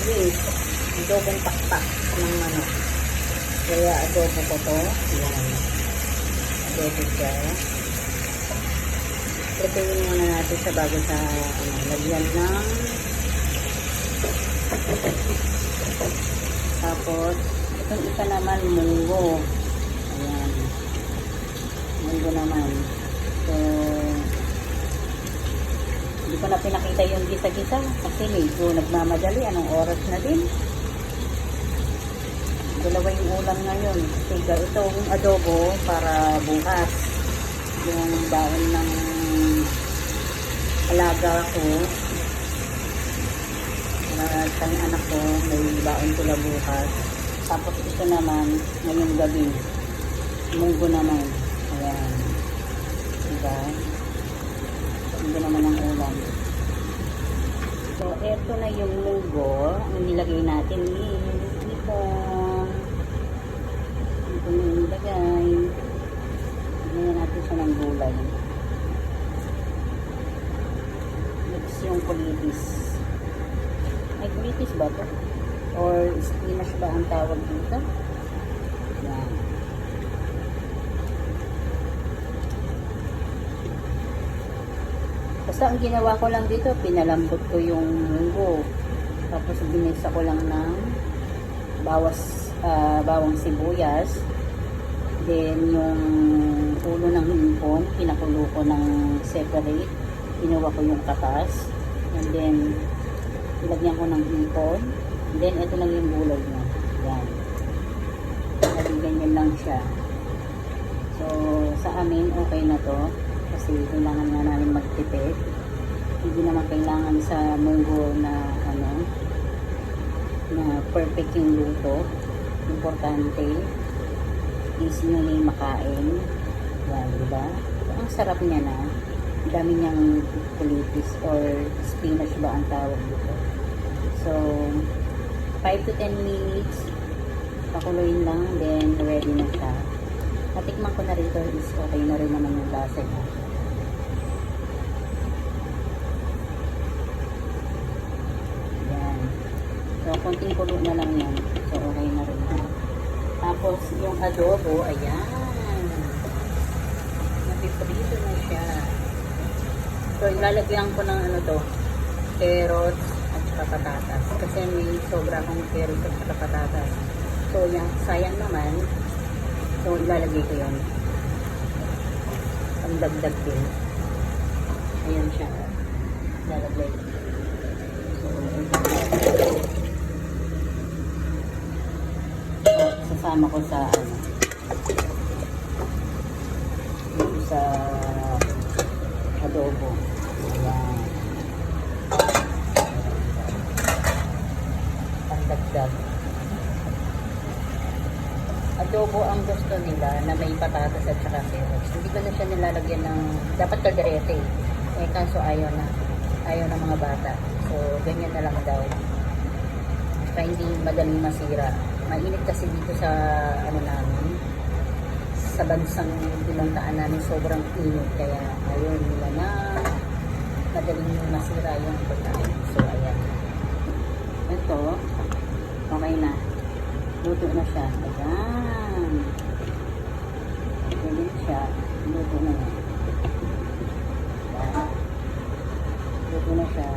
Yes, adobong pakpak ng manok. Kaya adobo ko to. Yan. Adobo siya. Prepare muna natin sa bago sa lagyan ng tapos itong isa naman munggo. Ayan. Munggo naman. So, hindi ko na pinakita yung gisa-gisa kasi medyo nagmamadali. Anong oras na din? Dalawa yung ulam ngayon. Kasi itong adobo para bukas. Yung baon ng alaga ko. Sa anak ko, may baon ko na bukas. Tapos ito naman, ngayong gabi. Munggo naman. Ayan. Diba? Munggo naman ang ulam. So, eto na yung munggo. Ang nilagay natin ito. Ito na yung nilagay. Lagyan natin siya ng gulay. Next yung kulitis. Ay, kulitis ba ito? Or spinach ba ang tawag dito? Yan. Basta ang ginawa ko lang dito, pinalambot ko yung munggo. Tapos binisa ko lang ng bawang sibuyas. Then yung ulo ng hipon, pinakulo ko ng separate. Ginawa ko yung katas. And then ilagyan ko ng hipon. And then ito lang yung gulay niya. Yan. Ganyan lang siya. So sa amin okay na to. Kasi kailangan nga namin magtipid. Hindi naman kailangan sa munggo na na perfect yung luto. Importante is nyo na makain. Yan, diba? So, ang sarap niya na. Dami niyang kulitis or spinach ba ang tawag dito. So 5 to 10 minutes pakuloyin lang, then ready na siya. Natikman ko na rito is okay na rin naman yung lasa niya. Yan. So konting kulo na lang yan. So okay na rin. Tapos yung adobo, ayan. Napiprito na siya. So ilalagyan ko ng carrots at saka patatas. Kasi may sobra akong carrots at saka patatas. So yan, sayang naman. So ilalagay ko yun. Ang dagdag din. Ayan siya. Ilalagay ko. So sasama ko sa dito sa adobo. Ayan. Pangdagdag. Adobo ang gusto nila na may patatas at saka carrots. Hindi ko na siya nilalagyan ng dapat kalderete. Eh kaso ayaw na. Ayaw ng mga bata. So ganyan na lang daw. Para hindi madaling masira. Mainit kasi dito sa namin. Sa bansang pinuntaan namin sobrang init. Kaya ayun nila na madaling masira yung pagkain. So ayan. Ito, okay na. Luto na siya. Ayan. Ganyan siya. Luto na yan. Ayan. Luto na siya.